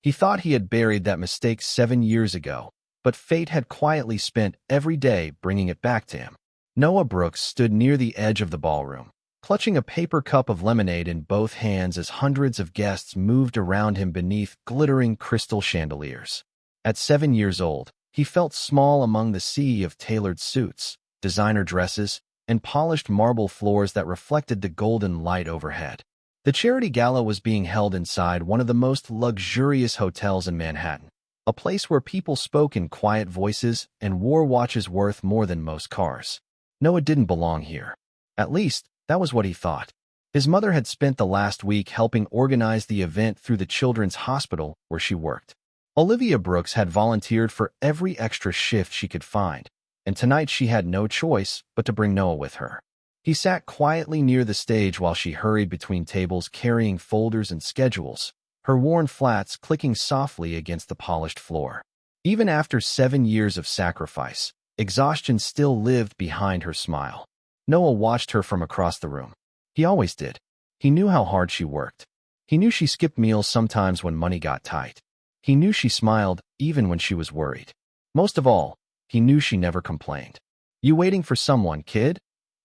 He thought he had buried that mistake 7 years ago, but fate had quietly spent every day bringing it back to him. Noah Brooks stood near the edge of the ballroom, clutching a paper cup of lemonade in both hands as hundreds of guests moved around him beneath glittering crystal chandeliers. At 7 years old, he felt small among the sea of tailored suits, designer dresses, and polished marble floors that reflected the golden light overhead. The charity gala was being held inside one of the most luxurious hotels in Manhattan, a place where people spoke in quiet voices and wore watches worth more than most cars. Noah didn't belong here. At least, that was what he thought. His mother had spent the last week helping organize the event through the children's hospital where she worked. Olivia Brooks had volunteered for every extra shift she could find, and tonight she had no choice but to bring Noah with her. He sat quietly near the stage while she hurried between tables carrying folders and schedules, her worn flats clicking softly against the polished floor. Even after 7 years of sacrifice, exhaustion still lived behind her smile. Noah watched her from across the room. He always did. He knew how hard she worked. He knew she skipped meals sometimes when money got tight. He knew she smiled even when she was worried. Most of all, he knew she never complained. "You waiting for someone, kid?"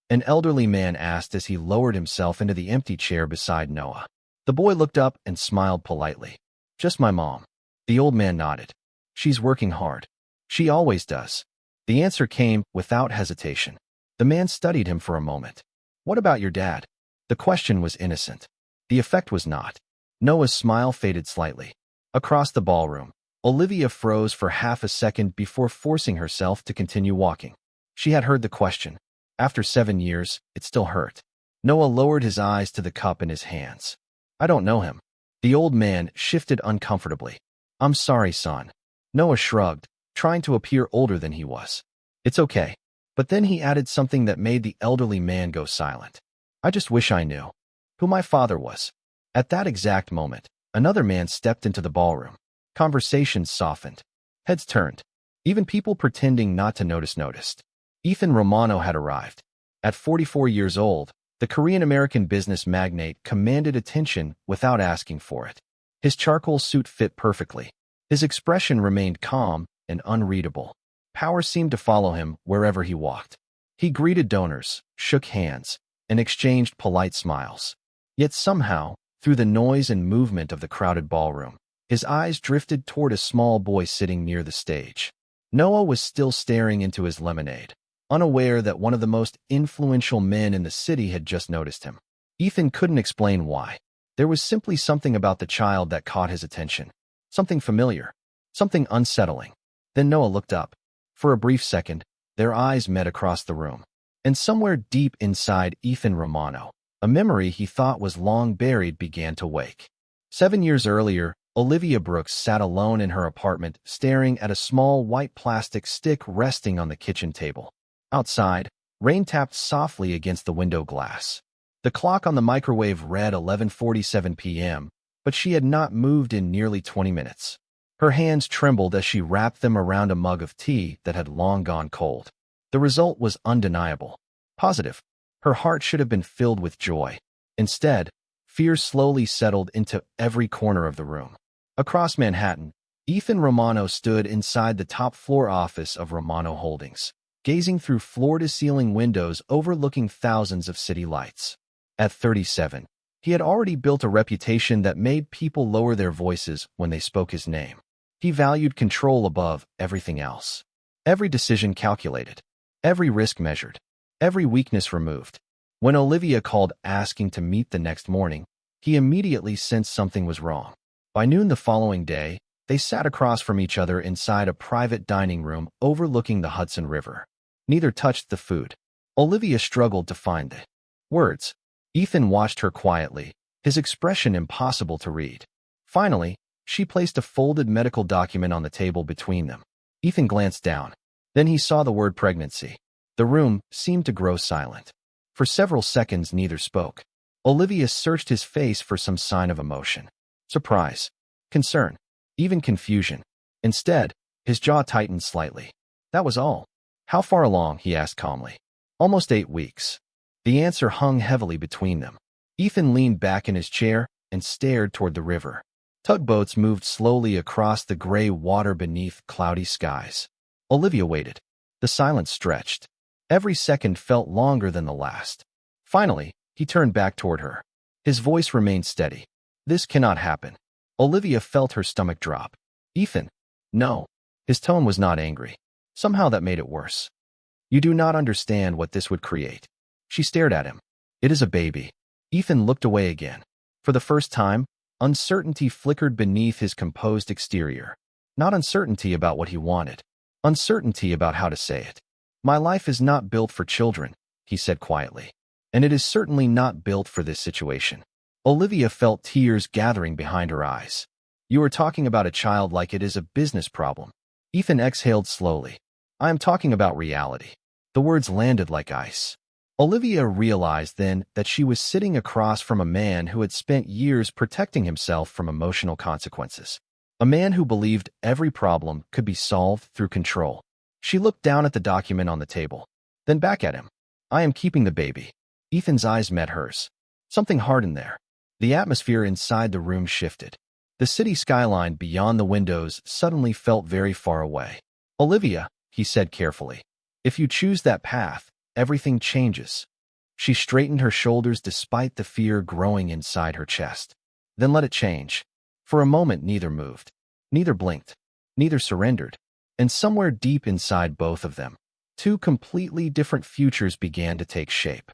An elderly man asked as he lowered himself into the empty chair beside Noah. The boy looked up and smiled politely. "Just my mom." The old man nodded. "She's working hard. She always does." The answer came without hesitation. The man studied him for a moment. "What about your dad?" The question was innocent. The effect was not. Noah's smile faded slightly. Across the ballroom, Olivia froze for half a second before forcing herself to continue walking. She had heard the question. After 7 years, it still hurt. Noah lowered his eyes to the cup in his hands. "I don't know him." The old man shifted uncomfortably. "I'm sorry, son." Noah shrugged, trying to appear older than he was. "It's okay." But then he added something that made the elderly man go silent. "I just wish I knew who my father was." At that exact moment, another man stepped into the ballroom. Conversations softened. Heads turned. Even people pretending not to notice noticed. Ethan Romano had arrived. At 44 years old, the Korean-American business magnate commanded attention without asking for it. His charcoal suit fit perfectly. His expression remained calm and unreadable. Power seemed to follow him wherever he walked. He greeted donors, shook hands, and exchanged polite smiles. Yet somehow, through the noise and movement of the crowded ballroom, his eyes drifted toward a small boy sitting near the stage. Noah was still staring into his lemonade, unaware that one of the most influential men in the city had just noticed him. Ethan couldn't explain why. There was simply something about the child that caught his attention. Something familiar. Something unsettling. Then Noah looked up. For a brief second, their eyes met across the room. And somewhere deep inside Ethan Romano, a memory he thought was long buried began to wake. 7 years earlier, Olivia Brooks sat alone in her apartment, staring at a small white plastic stick resting on the kitchen table. Outside, rain tapped softly against the window glass. The clock on the microwave read 11:47 p.m., but she had not moved in nearly 20 minutes. Her hands trembled as she wrapped them around a mug of tea that had long gone cold. The result was undeniable. Positive. Her heart should have been filled with joy. Instead, fear slowly settled into every corner of the room. Across Manhattan, Ethan Romano stood inside the top-floor office of Romano Holdings, gazing through floor-to-ceiling windows overlooking thousands of city lights. At 37, he had already built a reputation that made people lower their voices when they spoke his name. He valued control above everything else. Every decision calculated, every risk measured, every weakness removed. When Olivia called asking to meet the next morning, he immediately sensed something was wrong. By noon the following day, they sat across from each other inside a private dining room overlooking the Hudson River. Neither touched the food. Olivia struggled to find the words. Ethan watched her quietly, his expression impossible to read. Finally, she placed a folded medical document on the table between them. Ethan glanced down. Then he saw the word pregnancy. The room seemed to grow silent. For several seconds neither spoke. Olivia searched his face for some sign of emotion. Surprise, concern, even confusion. Instead, his jaw tightened slightly. That was all. "How far along?" he asked calmly. "Almost 8 weeks." The answer hung heavily between them. Ethan leaned back in his chair and stared toward the river. Tugboats moved slowly across the gray water beneath cloudy skies. Olivia waited. The silence stretched. Every second felt longer than the last. Finally, he turned back toward her. His voice remained steady. This cannot happen. Olivia felt her stomach drop. Ethan. No. His tone was not angry. Somehow that made it worse. You do not understand what this would create. She stared at him. It is a baby. Ethan looked away again. For the first time, uncertainty flickered beneath his composed exterior. Not uncertainty about what he wanted. Uncertainty about how to say it. My life is not built for children, he said quietly. And it is certainly not built for this situation. Olivia felt tears gathering behind her eyes. You are talking about a child like it is a business problem. Ethan exhaled slowly. I am talking about reality. The words landed like ice. Olivia realized then that she was sitting across from a man who had spent years protecting himself from emotional consequences. A man who believed every problem could be solved through control. She looked down at the document on the table, then back at him. I am keeping the baby. Ethan's eyes met hers. Something hardened there. The atmosphere inside the room shifted. The city skyline beyond the windows suddenly felt very far away. Olivia, he said carefully, if you choose that path, everything changes. She straightened her shoulders despite the fear growing inside her chest. Then let it change. For a moment neither moved. Neither blinked. Neither surrendered. And somewhere deep inside both of them, two completely different futures began to take shape.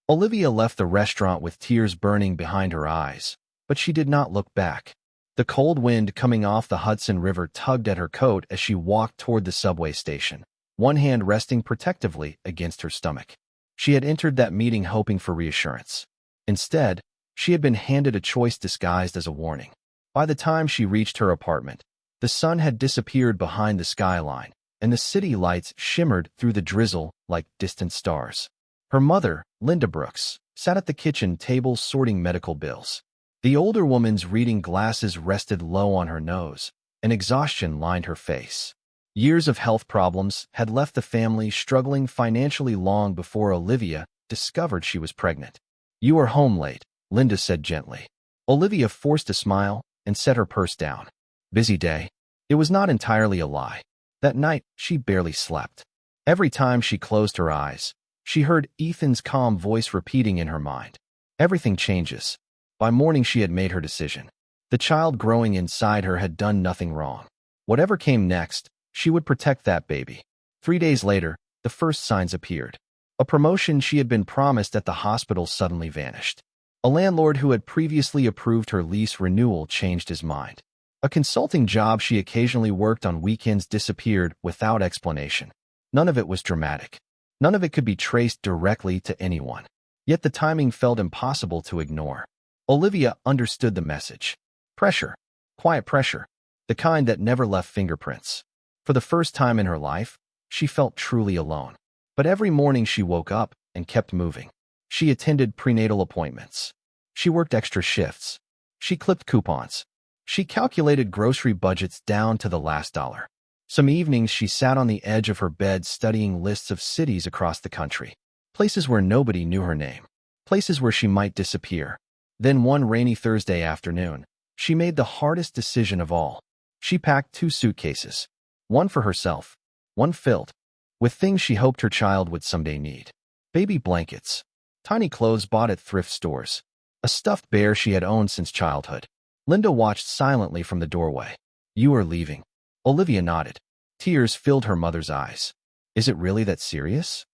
Olivia left the restaurant with tears burning behind her eyes, but she did not look back. The cold wind coming off the Hudson River tugged at her coat as she walked toward the subway station, one hand resting protectively against her stomach. She had entered that meeting hoping for reassurance. Instead, she had been handed a choice disguised as a warning. By the time she reached her apartment, the sun had disappeared behind the skyline, and the city lights shimmered through the drizzle like distant stars. Her mother, Linda Brooks, sat at the kitchen table sorting medical bills. The older woman's reading glasses rested low on her nose, and exhaustion lined her face. Years of health problems had left the family struggling financially long before Olivia discovered she was pregnant. You are home late, Linda said gently. Olivia forced a smile and set her purse down. Busy day. It was not entirely a lie. That night, she barely slept. Every time she closed her eyes, she heard Ethan's calm voice repeating in her mind. Everything changes. By morning, she had made her decision. The child growing inside her had done nothing wrong. Whatever came next, she would protect that baby. 3 days later, the first signs appeared. A promotion she had been promised at the hospital suddenly vanished. A landlord who had previously approved her lease renewal changed his mind. A consulting job she occasionally worked on weekends disappeared without explanation. None of it was dramatic. None of it could be traced directly to anyone. Yet the timing felt impossible to ignore. Olivia understood the message. Pressure. Quiet pressure. The kind that never left fingerprints. For the first time in her life, she felt truly alone. But every morning she woke up and kept moving. She attended prenatal appointments. She worked extra shifts. She clipped coupons. She calculated grocery budgets down to the last dollar. Some evenings she sat on the edge of her bed studying lists of cities across the country. Places where nobody knew her name. Places where she might disappear. Then one rainy Thursday afternoon, she made the hardest decision of all. She packed 2 suitcases. One for herself. One filled with things she hoped her child would someday need. Baby blankets. Tiny clothes bought at thrift stores. A stuffed bear she had owned since childhood. Linda watched silently from the doorway. You are leaving. Olivia nodded. Tears filled her mother's eyes. Is it really that serious?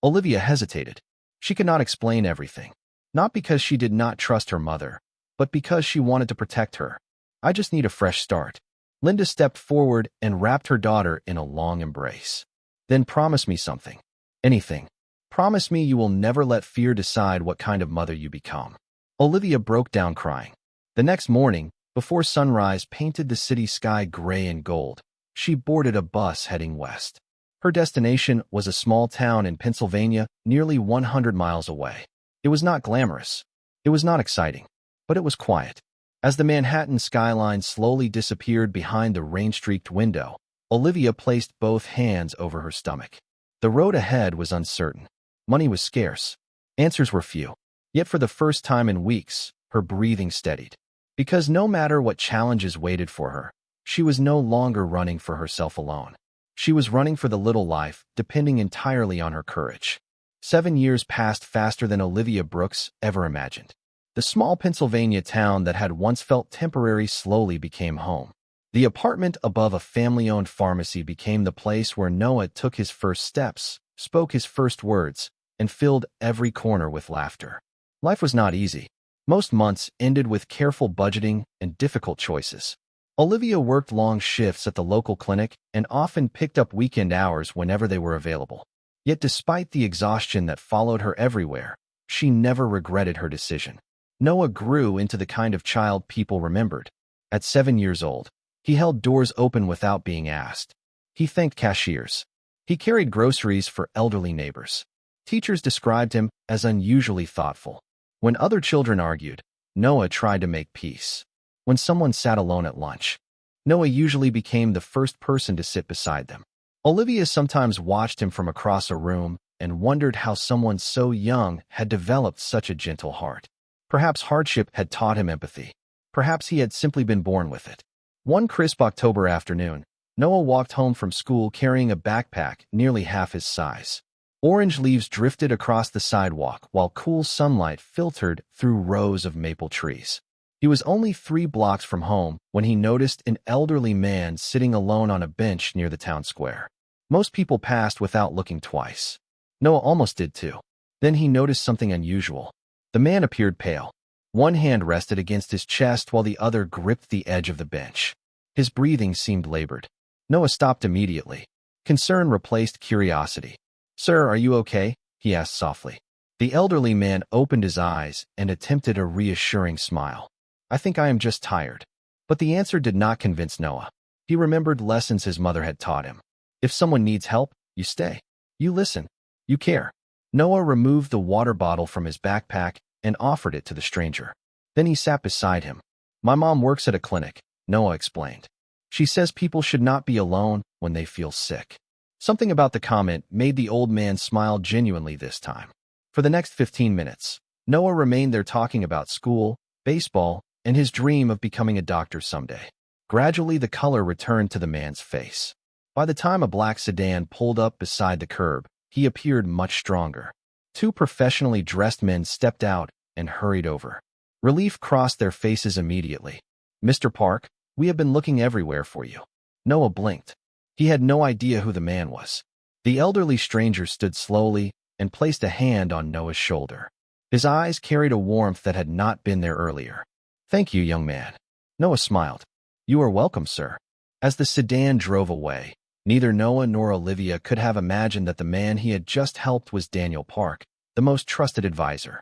Olivia hesitated. She could not explain everything. Not because she did not trust her mother, but because she wanted to protect her. I just need a fresh start. Linda stepped forward and wrapped her daughter in a long embrace. Then promise me something. Anything. Promise me you will never let fear decide what kind of mother you become. Olivia broke down crying. The next morning, before sunrise painted the city sky gray and gold, she boarded a bus heading west. Her destination was a small town in Pennsylvania, nearly 100 miles away. It was not glamorous. It was not exciting. But it was quiet. As the Manhattan skyline slowly disappeared behind the rain-streaked window, Olivia placed both hands over her stomach. The road ahead was uncertain. Money was scarce. Answers were few. Yet for the first time in weeks, her breathing steadied. Because no matter what challenges waited for her, she was no longer running for herself alone. She was running for the little life, depending entirely on her courage. 7 years passed faster than Olivia Brooks ever imagined. The small Pennsylvania town that had once felt temporary slowly became home. The apartment above a family-owned pharmacy became the place where Noah took his first steps, spoke his first words, and filled every corner with laughter. Life was not easy. Most months ended with careful budgeting and difficult choices. Olivia worked long shifts at the local clinic and often picked up weekend hours whenever they were available. Yet despite the exhaustion that followed her everywhere, she never regretted her decision. Noah grew into the kind of child people remembered. At 7 years old, he held doors open without being asked. He thanked cashiers. He carried groceries for elderly neighbors. Teachers described him as unusually thoughtful. When other children argued, Noah tried to make peace. When someone sat alone at lunch, Noah usually became the first person to sit beside them. Olivia sometimes watched him from across a room and wondered how someone so young had developed such a gentle heart. Perhaps hardship had taught him empathy. Perhaps he had simply been born with it. One crisp October afternoon, Noah walked home from school carrying a backpack nearly half his size. Orange leaves drifted across the sidewalk while cool sunlight filtered through rows of maple trees. He was only 3 blocks from home when he noticed an elderly man sitting alone on a bench near the town square. Most people passed without looking twice. Noah almost did too. Then he noticed something unusual. The man appeared pale. One hand rested against his chest while the other gripped the edge of the bench. His breathing seemed labored. Noah stopped immediately. Concern replaced curiosity. "Sir, are you okay?" he asked softly. The elderly man opened his eyes and attempted a reassuring smile. "I think I am just tired." But the answer did not convince Noah. He remembered lessons his mother had taught him. If someone needs help, you stay. You listen. You care. Noah removed the water bottle from his backpack and offered it to the stranger. Then he sat beside him. "My mom works at a clinic," Noah explained. "She says people should not be alone when they feel sick." Something about the comment made the old man smile genuinely this time. For the next 15 minutes, Noah remained there talking about school, baseball, and his dream of becoming a doctor someday. Gradually, the color returned to the man's face. By the time a black sedan pulled up beside the curb, he appeared much stronger. 2 professionally dressed men stepped out and hurried over. Relief crossed their faces immediately. "Mr. Park, we have been looking everywhere for you." Noah blinked. He had no idea who the man was. The elderly stranger stood slowly and placed a hand on Noah's shoulder. His eyes carried a warmth that had not been there earlier. "Thank you, young man." Noah smiled. "You are welcome, sir." As the sedan drove away, neither Noah nor Olivia could have imagined that the man he had just helped was Daniel Park, the most trusted advisor.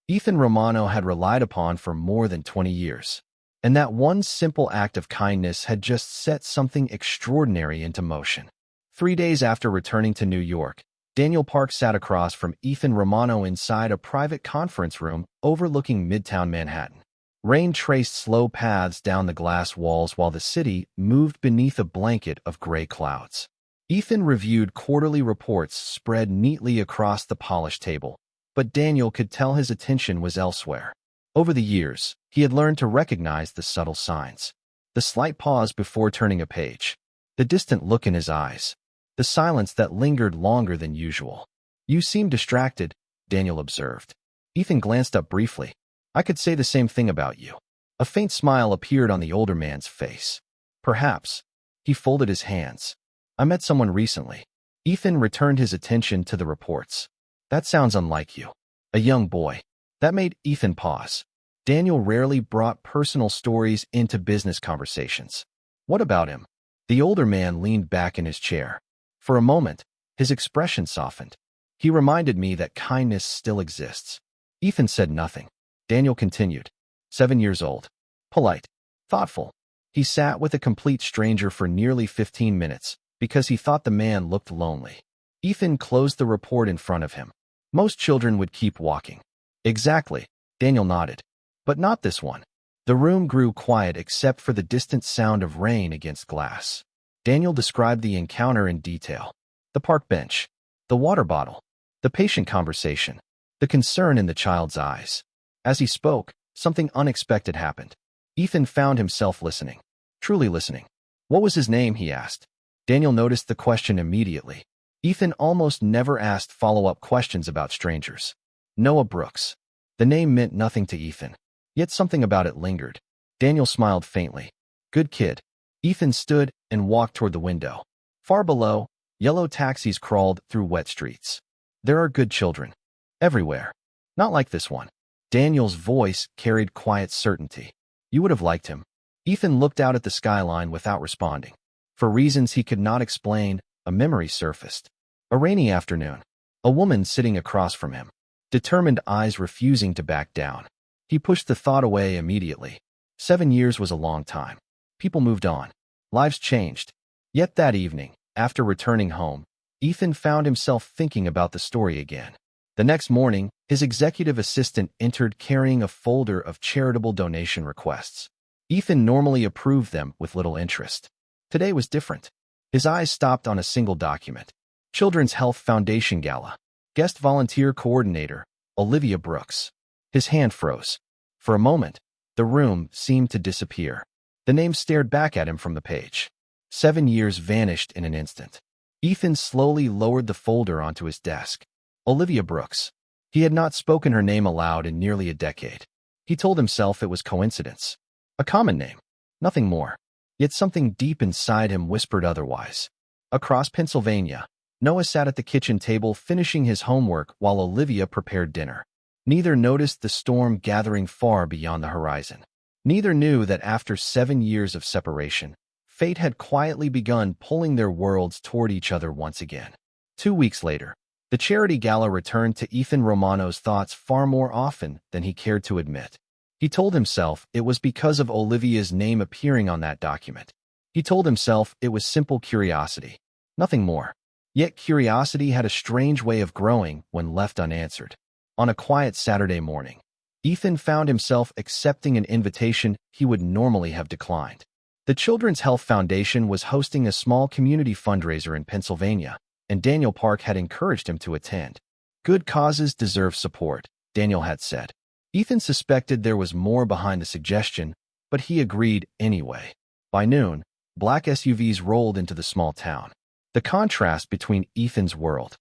Ethan Romano had relied upon for more than 20 years. And that one simple act of kindness had just set something extraordinary into motion. 3 days after returning to New York, Daniel Park sat across from Ethan Romano inside a private conference room overlooking Midtown Manhattan. Rain traced slow paths down the glass walls while the city moved beneath a blanket of gray clouds. Ethan reviewed quarterly reports spread neatly across the polished table, but Daniel could tell his attention was elsewhere. Over the years, he had learned to recognize the subtle signs. The slight pause before turning a page. The distant look in his eyes. The silence that lingered longer than usual. "You seem distracted," Daniel observed. Ethan glanced up briefly. "I could say the same thing about you." A faint smile appeared on the older man's face. "Perhaps." He folded his hands. "I met someone recently." Ethan returned his attention to the reports. "That sounds unlike you." "A young boy." That made Ethan pause. Daniel rarely brought personal stories into business conversations. "What about him?" The older man leaned back in his chair. For a moment, his expression softened. "He reminded me that kindness still exists." Ethan said nothing. Daniel continued. 7 years old. Polite. Thoughtful. He sat with a complete stranger for nearly 15 minutes because he thought the man looked lonely. Ethan closed the report in front of him. Most children would keep walking. "Exactly," Daniel nodded. "But not this one." The room grew quiet except for the distant sound of rain against glass. Daniel described the encounter in detail. The park bench, the water bottle, the patient conversation, the concern in the child's eyes. As he spoke, something unexpected happened. Ethan found himself listening. Truly listening. What was his name, he asked. Daniel noticed the question immediately. Ethan almost never asked follow-up questions about strangers. Noah Brooks. The name meant nothing to Ethan, yet something about it lingered. Daniel smiled faintly. Good kid. Ethan stood and walked toward the window. Far below, yellow taxis crawled through wet streets. There are good children. Everywhere. Not like this one. Daniel's voice carried quiet certainty. You would have liked him. Ethan looked out at the skyline without responding. For reasons he could not explain, a memory surfaced. A rainy afternoon. A woman sitting across from him. Determined eyes refusing to back down. He pushed the thought away immediately. 7 years was a long time. People moved on. Lives changed. Yet that evening, after returning home, Ethan found himself thinking about the story again. The next morning, his executive assistant entered carrying a folder of charitable donation requests. Ethan normally approved them with little interest. Today was different. His eyes stopped on a single document. Children's Health Foundation Gala. Guest Volunteer Coordinator, Olivia Brooks. His hand froze. For a moment, the room seemed to disappear. The name stared back at him from the page. 7 years vanished in an instant. Ethan slowly lowered the folder onto his desk. Olivia Brooks. He had not spoken her name aloud in nearly a decade. He told himself it was coincidence. A common name. Nothing more. Yet something deep inside him whispered otherwise. Across Pennsylvania, Noah sat at the kitchen table finishing his homework while Olivia prepared dinner. Neither noticed the storm gathering far beyond the horizon. Neither knew that after 7 years of separation, fate had quietly begun pulling their worlds toward each other once again. 2 weeks later, the charity gala returned to Ethan Romano's thoughts far more often than he cared to admit. He told himself it was because of Olivia's name appearing on that document. He told himself it was simple curiosity. Nothing more. Yet curiosity had a strange way of growing when left unanswered. On a quiet Saturday morning, Ethan found himself accepting an invitation he would normally have declined. The Children's Health Foundation was hosting a small community fundraiser in Pennsylvania, and Daniel Park had encouraged him to attend. Good causes deserve support, Daniel had said. Ethan suspected there was more behind the suggestion, but he agreed anyway. By noon, black SUVs rolled into the small town. The contrast between Ethan's world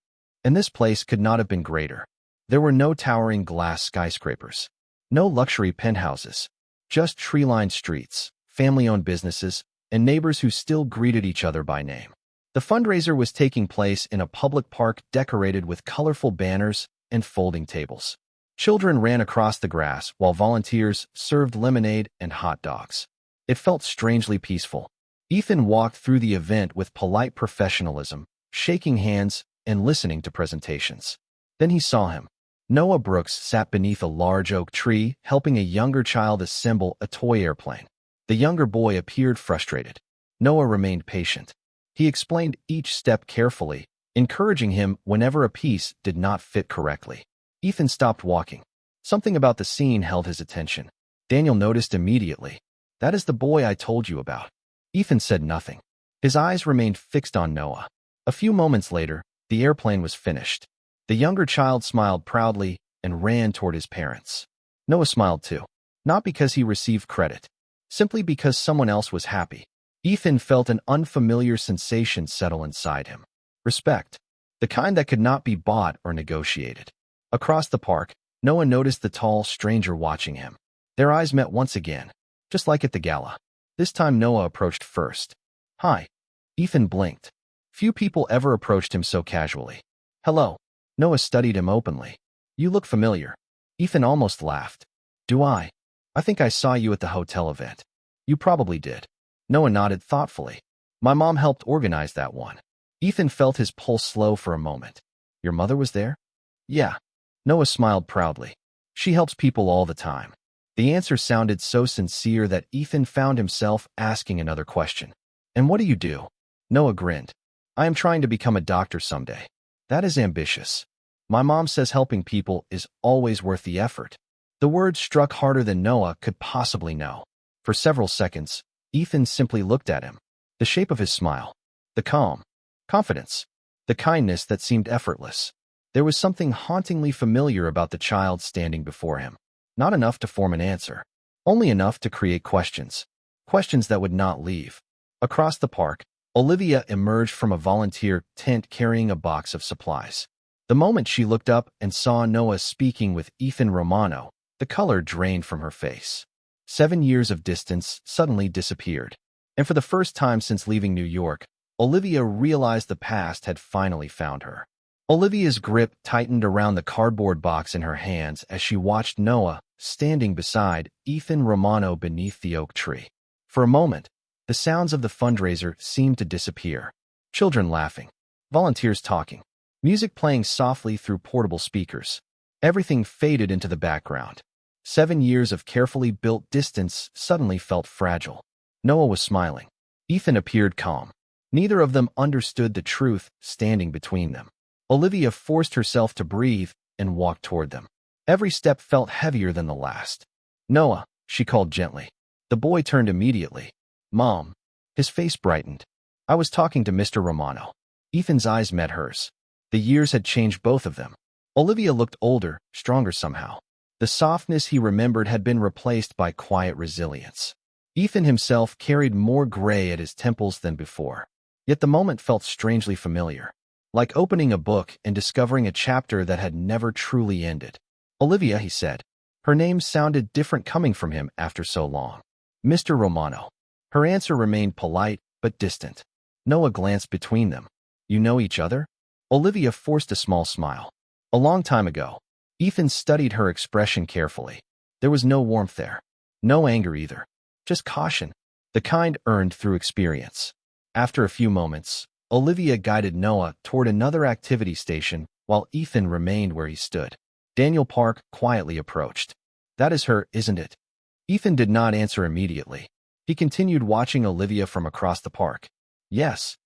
and this place could not have been greater. There were no towering glass skyscrapers, no luxury penthouses, just tree-lined streets, family-owned businesses, and neighbors who still greeted each other by name. The fundraiser was taking place in a public park decorated with colorful banners and folding tables. Children ran across the grass while volunteers served lemonade and hot dogs. It felt strangely peaceful. Ethan walked through the event with polite professionalism, shaking hands and listening to presentations. Then he saw him. Noah Brooks sat beneath a large oak tree, helping a younger child assemble a toy airplane. The younger boy appeared frustrated. Noah remained patient. He explained each step carefully, encouraging him whenever a piece did not fit correctly. Ethan stopped walking. Something about the scene held his attention. Daniel noticed immediately. That is the boy I told you about. Ethan said nothing. His eyes remained fixed on Noah. A few moments later, the airplane was finished. The younger child smiled proudly and ran toward his parents. Noah smiled too. Not because he received credit. Simply because someone else was happy. Ethan felt an unfamiliar sensation settle inside him. Respect. The kind that could not be bought or negotiated. Across the park, Noah noticed the tall stranger watching him. Their eyes met once again, just like at the gala. This time Noah approached first. Hi. Ethan blinked. Few people ever approached him so casually. Hello. Noah studied him openly. You look familiar. Ethan almost laughed. Do I? I think I saw you at the hotel event. You probably did. Noah nodded thoughtfully. My mom helped organize that one. Ethan felt his pulse slow for a moment. Your mother was there? Yeah. Noah smiled proudly. She helps people all the time. The answer sounded so sincere that Ethan found himself asking another question. And what do you do? Noah grinned. I am trying to become a doctor someday. That is ambitious. My mom says helping people is always worth the effort. The words struck harder than Noah could possibly know. For several seconds, Ethan simply looked at him. The shape of his smile. The calm. Confidence. The kindness that seemed effortless. There was something hauntingly familiar about the child standing before him. Not enough to form an answer. only enough to create questions. Questions that would not leave. Across the park, Olivia emerged from a volunteer tent carrying a box of supplies. The moment she looked up and saw Noah speaking with Ethan Romano, the color drained from her face. 7 years of distance suddenly disappeared. And for the first time since leaving New York, Olivia realized the past had finally found her. Olivia's grip tightened around the cardboard box in her hands as she watched Noah standing beside Ethan Romano beneath the oak tree. For a moment, the sounds of the fundraiser seemed to disappear. Children laughing, volunteers talking, music playing softly through portable speakers. Everything faded into the background. 7 years of carefully built distance suddenly felt fragile. Noah was smiling. Ethan appeared calm. Neither of them understood the truth standing between them. Olivia forced herself to breathe and walked toward them. Every step felt heavier than the last. "Noah," she called gently. The boy turned immediately. "Mom." His face brightened. "I was talking to Mr. Romano." Ethan's eyes met hers. The years had changed both of them. Olivia looked older, stronger somehow. The softness he remembered had been replaced by quiet resilience. Ethan himself carried more gray at his temples than before. Yet the moment felt strangely familiar, like opening a book and discovering a chapter that had never truly ended. "Olivia," he said. Her name sounded different coming from him after so long. "Mr. Romano." Her answer remained polite but distant. Noah glanced between them. "You know each other?" Olivia forced a small smile. "A long time ago." Ethan studied her expression carefully. There was no warmth there. No anger either. Just caution, the kind earned through experience. After a few moments, Olivia guided Noah toward another activity station while Ethan remained where he stood. Daniel Park quietly approached. "That is her, isn't it?" Ethan did not answer immediately. He continued watching Olivia from across the park. "Yes."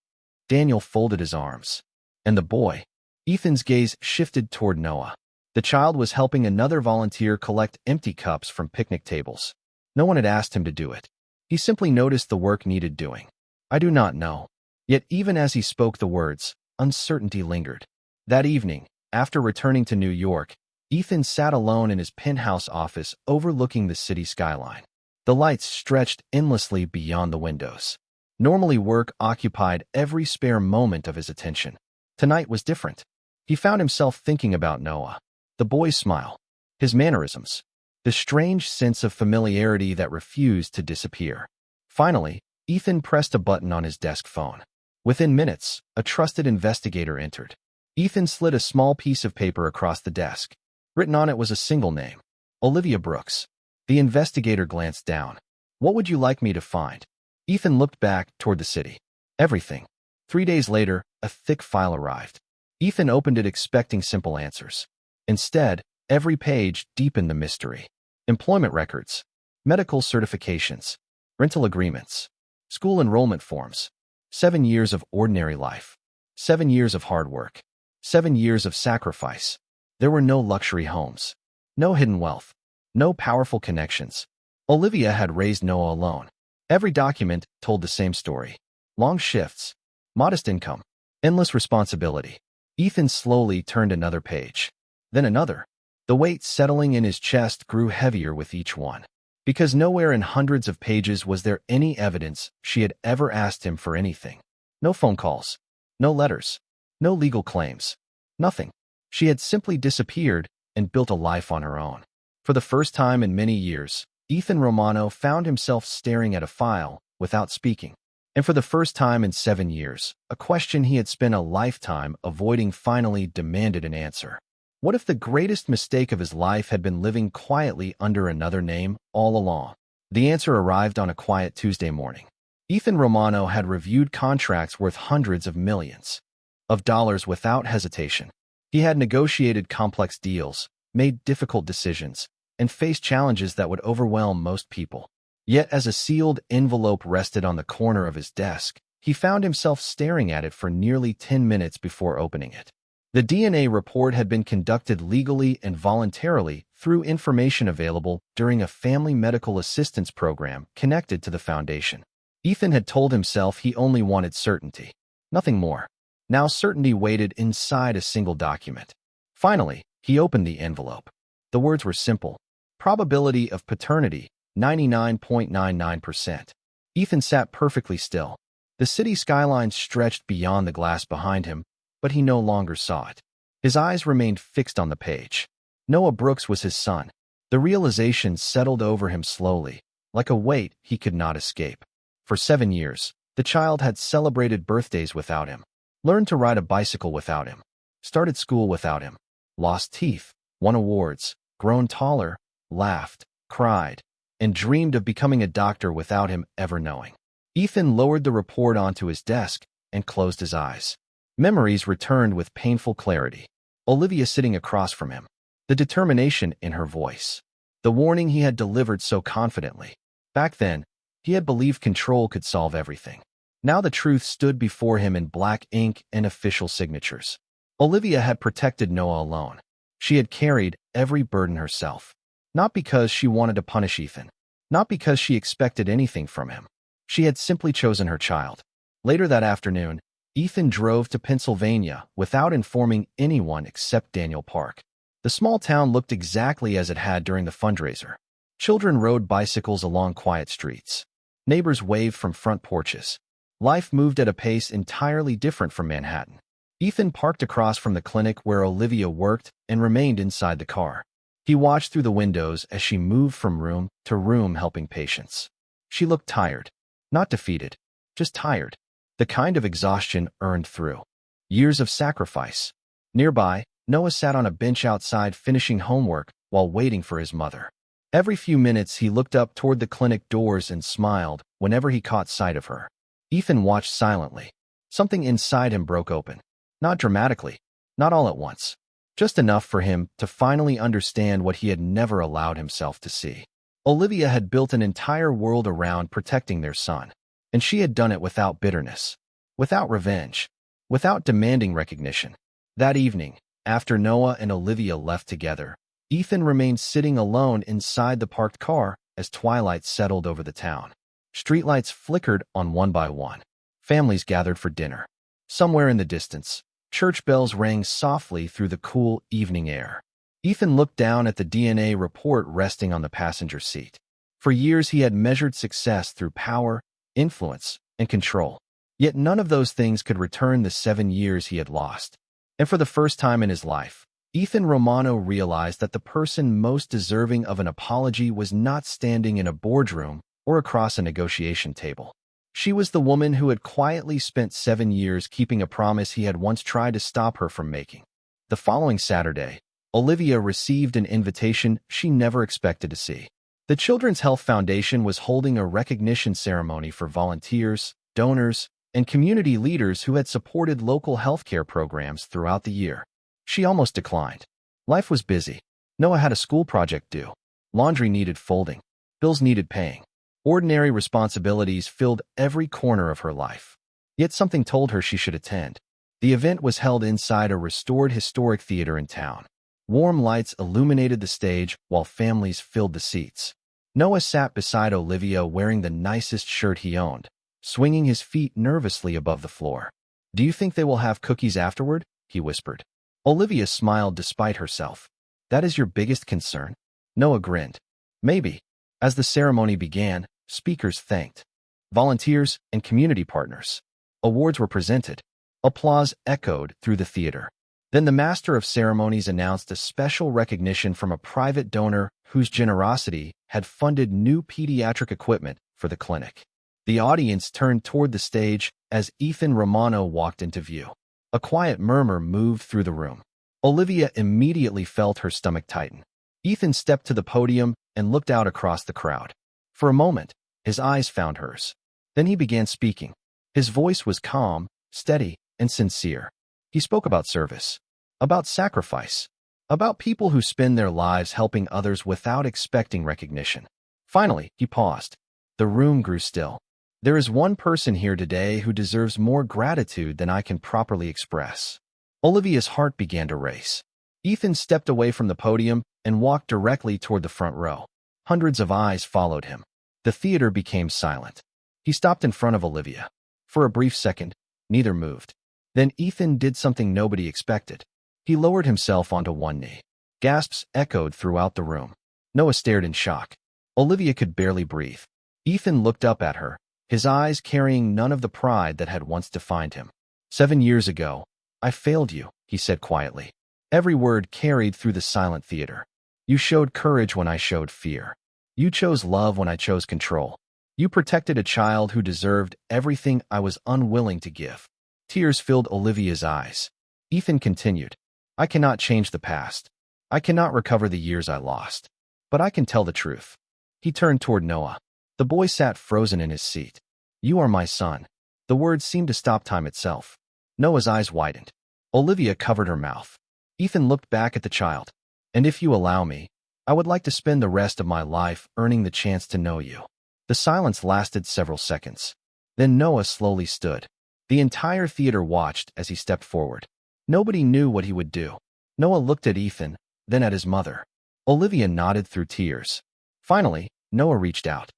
Daniel folded his arms. "And the boy?" Ethan's gaze shifted toward Noah. The child was helping another volunteer collect empty cups from picnic tables. No one had asked him to do it. He simply noticed the work needed doing. "I do not know." Yet even as he spoke the words, uncertainty lingered. That evening, after returning to New York, Ethan sat alone in his penthouse office overlooking the city skyline. The lights stretched endlessly beyond the windows. Normally work occupied every spare moment of his attention. Tonight was different. He found himself thinking about Noah. The boy's smile, his mannerisms, the strange sense of familiarity that refused to disappear. Finally, Ethan pressed a button on his desk phone. Within minutes, a trusted investigator entered. Ethan slid a small piece of paper across the desk. Written on it was a single name, Olivia Brooks. The investigator glanced down. "What would you like me to find?" Ethan looked back toward the city. "Everything." 3 days later, a thick file arrived. Ethan opened it expecting simple answers. Instead, every page deepened the mystery. Employment records, medical certifications, rental agreements, school enrollment forms. 7 years of ordinary life. 7 years of hard work. 7 years of sacrifice. There were no luxury homes. No hidden wealth. No powerful connections. Olivia had raised Noah alone. Every document told the same story. Long shifts. Modest income. Endless responsibility. Ethan slowly turned another page. Then another. The weight settling in his chest grew heavier with each one. Because nowhere in hundreds of pages was there any evidence she had ever asked him for anything. No phone calls. No letters. No legal claims. Nothing. She had simply disappeared and built a life on her own. For the first time in many years, Ethan Romano found himself staring at a file without speaking. And for the first time in 7 years, a question he had spent a lifetime avoiding finally demanded an answer. What if the greatest mistake of his life had been living quietly under another name all along? The answer arrived on a quiet Tuesday morning. Ethan Romano had reviewed contracts worth hundreds of millions of dollars without hesitation. He had negotiated complex deals, made difficult decisions, and faced challenges that would overwhelm most people. Yet as a sealed envelope rested on the corner of his desk, he found himself staring at it for nearly 10 minutes before opening it. The DNA report had been conducted legally and voluntarily through information available during a family medical assistance program connected to the foundation. Ethan had told himself he only wanted certainty, nothing more. Now certainty waited inside a single document. Finally, he opened the envelope. The words were simple. Probability of paternity, 99.99%. Ethan sat perfectly still. The city skyline stretched beyond the glass behind him, but he no longer saw it. His eyes remained fixed on the page. Noah Brooks was his son. The realization settled over him slowly, like a weight he could not escape. For 7 years, the child had celebrated birthdays without him, learned to ride a bicycle without him, started school without him, lost teeth, won awards, grown taller, laughed, cried, and dreamed of becoming a doctor without him ever knowing. Ethan lowered the report onto his desk and closed his eyes. Memories returned with painful clarity. Olivia sitting across from him, the determination in her voice, the warning he had delivered so confidently. Back then, he had believed control could solve everything. Now the truth stood before him in black ink and official signatures. Olivia had protected Noah alone. She had carried every burden herself. Not because she wanted to punish Ethan. Not because she expected anything from him. She had simply chosen her child. Later that afternoon, Ethan drove to Pennsylvania without informing anyone except Daniel Park. The small town looked exactly as it had during the fundraiser. Children rode bicycles along quiet streets. Neighbors waved from front porches. Life moved at a pace entirely different from Manhattan. Ethan parked across from the clinic where Olivia worked and remained inside the car. He watched through the windows as she moved from room to room helping patients. She looked tired. Not defeated, just tired. The kind of exhaustion earned through years of sacrifice. Nearby, Noah sat on a bench outside finishing homework while waiting for his mother. Every few minutes he looked up toward the clinic doors and smiled whenever he caught sight of her. Ethan watched silently. Something inside him broke open. Not dramatically, not all at once. Just enough for him to finally understand what he had never allowed himself to see. Olivia had built an entire world around protecting their son, and she had done it without bitterness, without revenge, without demanding recognition. That evening, after Noah and Olivia left together, Ethan remained sitting alone inside the parked car as twilight settled over the town. Streetlights flickered on one by one. Families gathered for dinner. Somewhere in the distance, church bells rang softly through the cool evening air. Ethan looked down at the DNA report resting on the passenger seat. For years he had measured success through power, influence, and control. Yet none of those things could return the 7 years he had lost. And for the first time in his life, Ethan Romano realized that the person most deserving of an apology was not standing in a boardroom or across a negotiation table. She was the woman who had quietly spent 7 years keeping a promise he had once tried to stop her from making. The following Saturday, Olivia received an invitation she never expected to see. The Children's Health Foundation was holding a recognition ceremony for volunteers, donors, and community leaders who had supported local healthcare programs throughout the year. She almost declined. Life was busy. Noah had a school project due. Laundry needed folding. Bills needed paying. Ordinary responsibilities filled every corner of her life. Yet something told her she should attend. The event was held inside a restored historic theater in town. Warm lights illuminated the stage while families filled the seats. Noah sat beside Olivia wearing the nicest shirt he owned, swinging his feet nervously above the floor. "Do you think they will have cookies afterward?" he whispered. Olivia smiled despite herself. "That is your biggest concern?" Noah grinned. "Maybe." As the ceremony began, speakers thanked volunteers and community partners. Awards were presented. Applause echoed through the theater. Then the master of ceremonies announced a special recognition from a private donor whose generosity had funded new pediatric equipment for the clinic. The audience turned toward the stage as Ethan Romano walked into view. A quiet murmur moved through the room. Olivia immediately felt her stomach tighten. Ethan stepped to the podium and looked out across the crowd. For a moment, his eyes found hers. Then he began speaking. His voice was calm, steady, and sincere. He spoke about service, about sacrifice, about people who spend their lives helping others without expecting recognition. Finally, he paused. The room grew still. "There is one person here today who deserves more gratitude than I can properly express." Olivia's heart began to race. Ethan stepped away from the podium and walked directly toward the front row. Hundreds of eyes followed him. The theater became silent. He stopped in front of Olivia. For a brief second, neither moved. Then Ethan did something nobody expected. He lowered himself onto one knee. Gasps echoed throughout the room. Noah stared in shock. Olivia could barely breathe. Ethan looked up at her, his eyes carrying none of the pride that had once defined him. 7 years ago, I failed you, he said quietly. Every word carried through the silent theater. You showed courage when I showed fear. You chose love when I chose control. You protected a child who deserved everything I was unwilling to give. Tears filled Olivia's eyes. Ethan continued, I cannot change the past. I cannot recover the years I lost. But I can tell the truth. He turned toward Noah. The boy sat frozen in his seat. You are my son. The words seemed to stop time itself. Noah's eyes widened. Olivia covered her mouth. Ethan looked back at the child. And if you allow me, I would like to spend the rest of my life earning the chance to know you. The silence lasted several seconds. Then Noah slowly stood. The entire theater watched as he stepped forward. Nobody knew what he would do. Noah looked at Ethan, then at his mother. Olivia nodded through tears. Finally, Noah reached out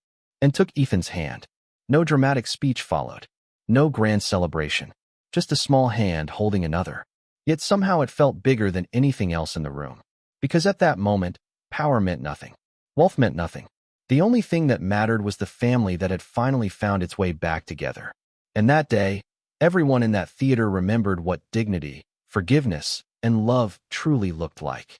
and took Ethan's hand. No dramatic speech followed. No grand celebration. Just a small hand holding another. Yet somehow it felt bigger than anything else in the room. Because at that moment, power meant nothing. Wealth meant nothing. The only thing that mattered was the family that had finally found its way back together. And that day, everyone in that theater remembered what dignity, forgiveness, and love truly looked like.